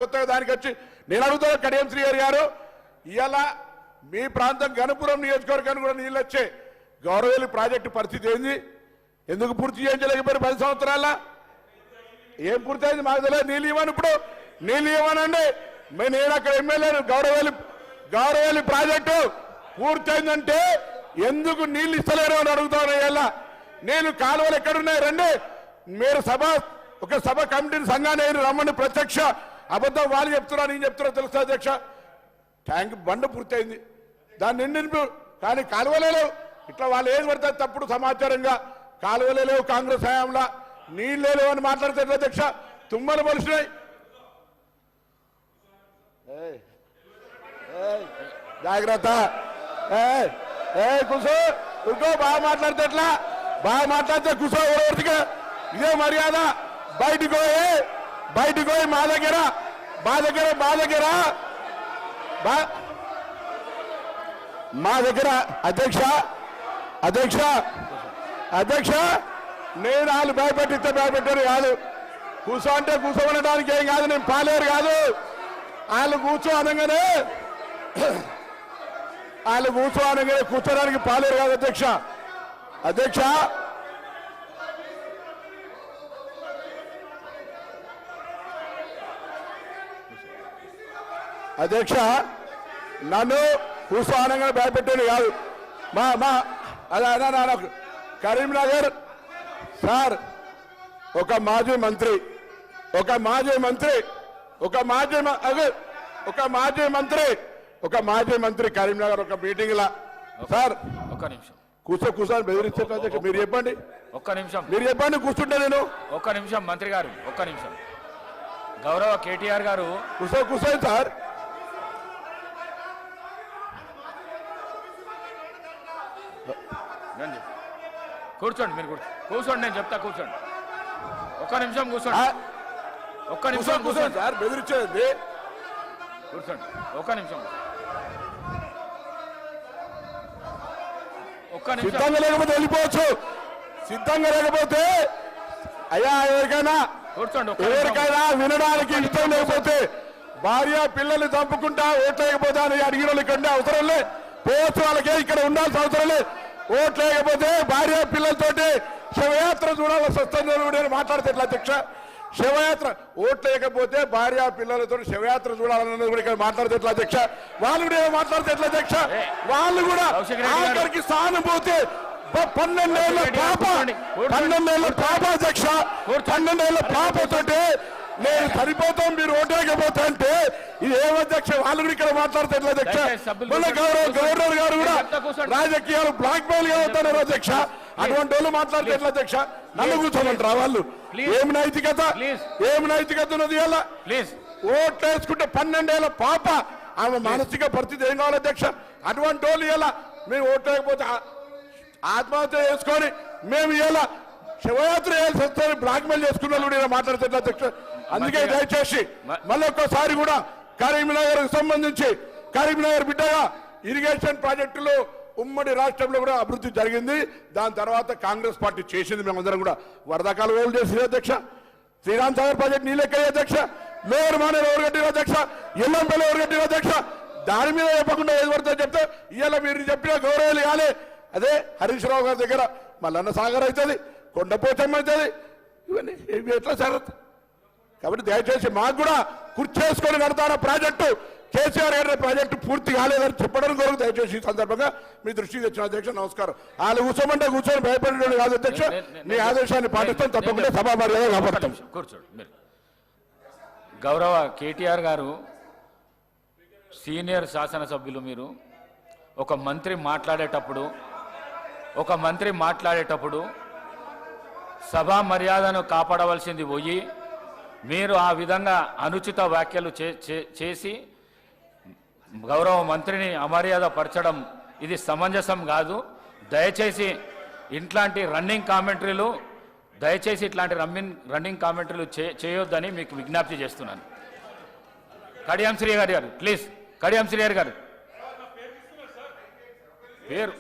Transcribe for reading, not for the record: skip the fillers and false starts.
దానికి వచ్చి నేను అడుగుతున్నా కడియం శ్రీహరి గారు, ఇవాళ మీ ప్రాంతం గణపురం నియోజకవర్గానికి కూడా నీళ్ళు వచ్చే గౌరవేలి ప్రాజెక్టు పరిస్థితి ఏంది? ఎందుకు పూర్తి చేయించలేకపోయారు 10 సంవత్సరాల? ఏం పూర్తయింది మాకు తెలియదు. నీళ్ళు ఇవ్వను, ఇప్పుడు నీళ్ళు ఇవ్వనండి. నేను అక్కడ ఎమ్మెల్యేను. గౌరవేలి ప్రాజెక్టు పూర్తయిందంటే ఎందుకు నీళ్ళు ఇస్తలేరు అని అడుగుతాను. ఇవాళ నేను కాలువలు ఎక్కడున్నాయి రండి, మీరు ఒక సభ కమిటీని సంఘాన్ని రమ్మని ప్రత్యక్ష అబద్ధం వాళ్ళు చెప్తున్నారు, నేను చెప్తున్నా తెలుసా అధ్యక్ష? ట్యాంక్ బండ పూర్తయింది, దాన్ని నిండి కానీ కాలువలే లేవు. ఇట్లా వాళ్ళు ఏది పడితే తప్పుడు సమాచారంగా కాలువలే లేవు, కాంగ్రెస్ హయాంలో నీళ్ళే లేవు అని మాట్లాడితే అధ్యక్ష తుమ్మలు పలిసినాయి. జాగ్రత్త, కూర్చో కూర్చో. బాగా మాట్లాడితే ఎట్లా? బాగా మాట్లాడితే కూర్చో. ఎవరికి ఇదే మర్యాద? బయటికి పోయి మా దగ్గర అధ్యక్ష నేను వాళ్ళు భయపెట్టిస్తే భయపెట్టారు కాదు. కూర్చో అంటే కూర్చోబడడానికి ఏం కాదు, నేను పాలేరు కాదు. వాళ్ళు కూర్చో అనగానే కూర్చోడానికి పాలేరు కాదు అధ్యక్ష నన్ను కూర్చో అనగానే భయపెట్టారు కాదు. అదే కరీంనగర్ సార్, ఒక మాజీ మంత్రి కరీంనగర్ ఒక మీటింగ్ లా సార్ ఒక్క నిమిషం కూర్చొని బెదిరించారు అధ్యక్ష. మీరు చెప్పండి, ఒక్క నిమిషం మీరు చెప్పండి. కూర్చుంటే నేను ఒక్క నిమిషం మంత్రి గారు, ఒక్క నిమిషం. గౌరవ కేటీఆర్ గారు కూర్చోండి సార్. కూర్చోండి, మీరు కూర్చోండి, నేను చెప్తా. కూర్చోండి, ఒక్క నిమిషం కూర్చోండి. ఒక్క నిమిషం కూర్చోండి సార్, బెదిరించేది. కూర్చోండి, ఒక్క నిమిషం. సిద్ధంగా లేకపోతే వెళ్ళిపోవచ్చు. సిద్ధంగా లేకపోతే అయ్యా ఎవరికైనా వినడానికి ఇష్టం లేకపోతే భార్య పిల్లల్ని చంపుకుంటా ఓట్లు లేకపోతే అని అడిగిన వాళ్ళు ఇక్కడ అవసరం లేదు. పోవచ్చు, వాళ్ళకే ఇక్కడ ఉండాల్సిన అవసరం లేదు. ఓట్లు లేకపోతే భార్య పిల్లలతోటి శివయాత్ర చూడాల్సి వస్తుంది మాట్లాడితే ఎట్లా అధ్యక్ష? శివయాత్ర ఓట్లు లేకపోతే భార్య పిల్లలతో శివయాత్ర చూడాలన్నది కూడా ఇక్కడ మాట్లాడితే ఎట్లా అధ్యక్ష? వాళ్ళు కూడా మాట్లాడితే ఎట్లా అధ్యక్ష? వాళ్ళు కూడా ఆఖరికి సానుభూతి 12 ఏళ్ళ పాప అధ్యక్ష, 12 ఏళ్ళ పాపతోటి నేను సరిపోతాం మీరు ఓటేకపోతా అంటే ఇది ఏమధ్యక్ష? వాళ్ళు కూడా ఇక్కడ మాట్లాడితే ఎట్లా అధ్యక్ష? మన గవర్నర్ గారు కూడా రాజకీయాలు బ్లాక్ మెయిల్ అవుతున్నారు అధ్యక్ష. అటువంటి వాళ్ళు మాట్లాడితే ఎట్లా అధ్యక్ష? నన్ను కూర్చోమంటారా వాళ్ళు? ఏమి నైతికత ఉన్నది? ఇలా ఓట్లేసుకుంటే 12 ఏళ్ళ పాప, ఆమె మానసిక పరిస్థితి ఏం కావాలి అధ్యక్ష? అటువంటి వాళ్ళు ఇలా మేము ఓట్లేకపోతే ఆత్మహత్య చేసుకొని మేము ఇలా శివయాత్ర చేయాల్సి వస్తే బ్లాక్ మెయిల్ చేసుకున్న మాట్లాడితే అధ్యక్ష. అందుకే దయచేసి మళ్ళీ ఒక్కసారి కూడా కరీంనగర్ సంబంధించి కరీంనగర్ బిడ్డగా ఇరిగేషన్ ప్రాజెక్టులు ఉమ్మడి రాష్ట్రంలో కూడా అభివృద్ధి జరిగింది. దాని తర్వాత కాంగ్రెస్ పార్టీ చేసింది. మేమందరం కూడా వరదకాలు ఓలు చేసింది అధ్యక్ష. శ్రీరామ్ సాగర్ ప్రాజెక్ట్ నీళ్ళెక్కాయి అధ్యక్ష. మేయర్ మానేరు ఎవరు కట్టిన అధ్యక్ష? ఎల్లంపల్లి ఎవరు కట్టిన అధ్యక్ష? దాని మీద చెప్పకుండా ఏది పడుతుందో చెప్తే ఇవాళ మీరు చెప్పిన గౌరవాలు కాలే. అదే హరీష్ రావు గారి దగ్గర మల్లన్న సాగర్ అవుతుంది, కొండపోచమ్మ అవుతుంది, ఇవన్నీ ఎట్లా జరుగుతుంది? కాబట్టి దయచేసి మాకు కూడా కుర్చేసుకొని కడతాన ప్రాజెక్టు, కేసీఆర్ గారి ప్రాజెక్టు పూర్తి కాలేదని చెప్పడం కొరకు దయచేసి ఈ సందర్భంగా మీ దృష్టికి తెచ్చిన అధ్యక్ష. నమస్కారం. వాళ్ళు కూర్చోమంటే కూర్చొని భయపడేది కాదు అధ్యక్ష. మీ ఆదేశాన్ని పాటిస్తాం, తప్పకుండా సభా మర్యాద కాపాడతాం. కూర్చోండి. గౌరవ కేటీఆర్ గారు సీనియర్ శాసనసభ్యులు, మీరు ఒక మంత్రి మాట్లాడేటప్పుడు సభా మర్యాదను కాపాడవలసింది పోయి మీరు ఆ విధంగా అనుచిత వ్యాఖ్యలు చేసి గౌరవ మంత్రిని అమర్యాద పరచడం ఇది సమంజసం కాదు. దయచేసి ఇట్లాంటి రన్నింగ్ కామెంటరీలు చేయొద్దని మీకు విజ్ఞప్తి చేస్తున్నాను. కడియం శ్రీహరి గారు ప్లీజ్. కడియం శ్రీహరి గారు పేరు